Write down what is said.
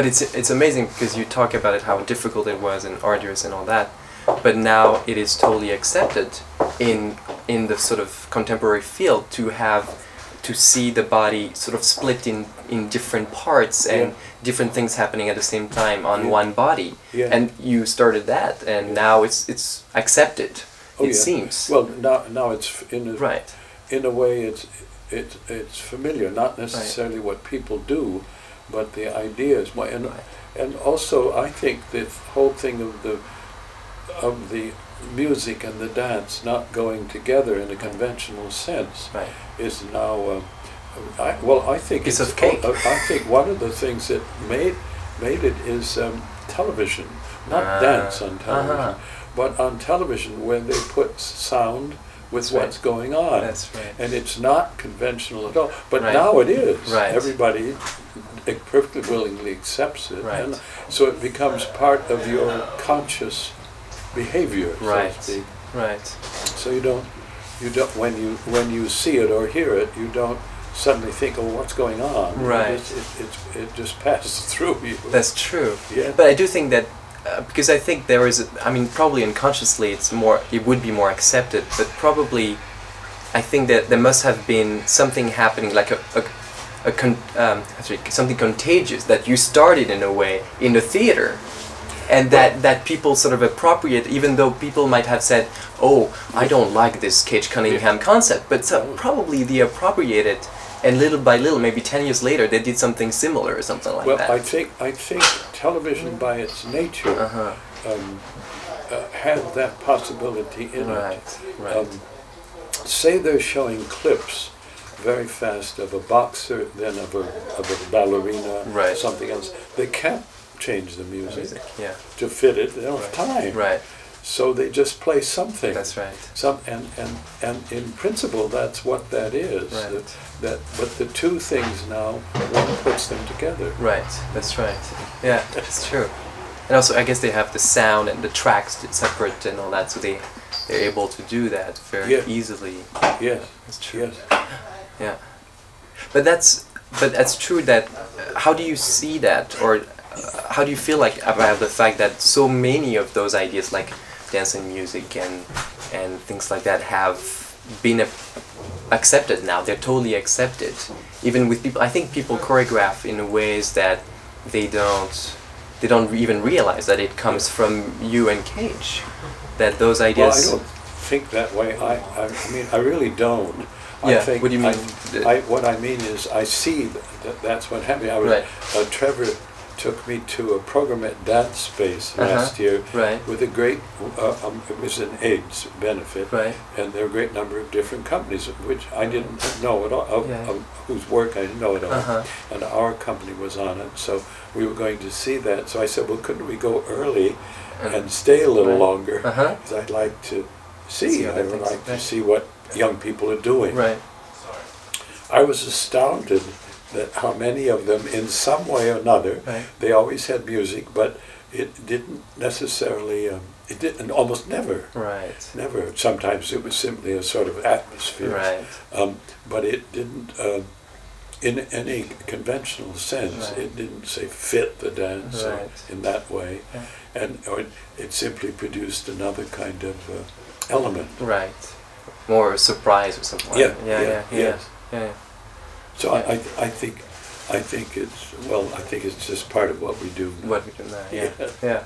But it's amazing because you talk about it, how difficult it was and arduous and all that, but now it is totally accepted in the sort of contemporary field to see the body sort of split in different parts and different things happening at the same time on one body. And you started that, and now it's accepted. It seems. Well, now it's in a way it's familiar, not necessarily what people do, but the ideas. And also, I think the whole thing of the music and the dance not going together in a conventional sense is now. I think piece of cake. I think one of the things that made it is television, not dance on television, but on television when they put sound with what's going on. That's right. And it's not conventional at all. But now it is. Everybody perfectly willingly accepts it. And so it becomes part of your conscious behavior, so to speak. So you don't when you see it or hear it, you don't suddenly think, oh, what's going on? It just passes through you. That's true. But I do think that because I think there is, I mean, probably unconsciously it would be more accepted, but probably I think that there must have been something happening, like something contagious that you started in a way in the theater, and that people sort of appropriate, even though people might have said, oh, I don't like this Cage Cunningham concept, but probably they appropriated, and little by little, maybe 10 years later, they did something similar or something like that. Well, I think television by its nature had that possibility in it. Say they're showing clips very fast of a boxer, then of a ballerina, something else. They can't change the music to fit it. They don't have time. So they just play something. That's right. And in principle, that's what that is. But the two things now, one puts them together. That's right. Yeah, that's true. And also, I guess they have the sound and the tracks separate and all that, so they're able to do that very easily. That's true. Yeah. But that's true. That how do you see that, or how do you feel like about the fact that so many of those ideas, like dance and music and things like that, have been accepted now? They're totally accepted, even with people. I think people choreograph in ways that they don't even realize that it comes from you and Cage. That those ideas. Well, I don't think that way. I mean, I really don't. I think, what do you mean? What I mean is, I see that's what happened. Trevor took me to a program at Dance Space last year with a great, it was an AIDS benefit, and there were a great number of different companies, which I didn't know at all, whose work I didn't know at all, and our company was on it, so we were going to see that. So I said, well, couldn't we go early and stay a little longer, because I'd like to see what young people are doing. I was astounded that how many of them, in some way or another, they always had music, but it didn't necessarily, it didn't, almost never. Never. Sometimes it was simply a sort of atmosphere. But it didn't, in any conventional sense, it didn't, say, fit the dance in that way. Or it simply produced another kind of element. More surprise or something like that. So I think it's, well, I think it's just part of what we do. What we do now, yeah.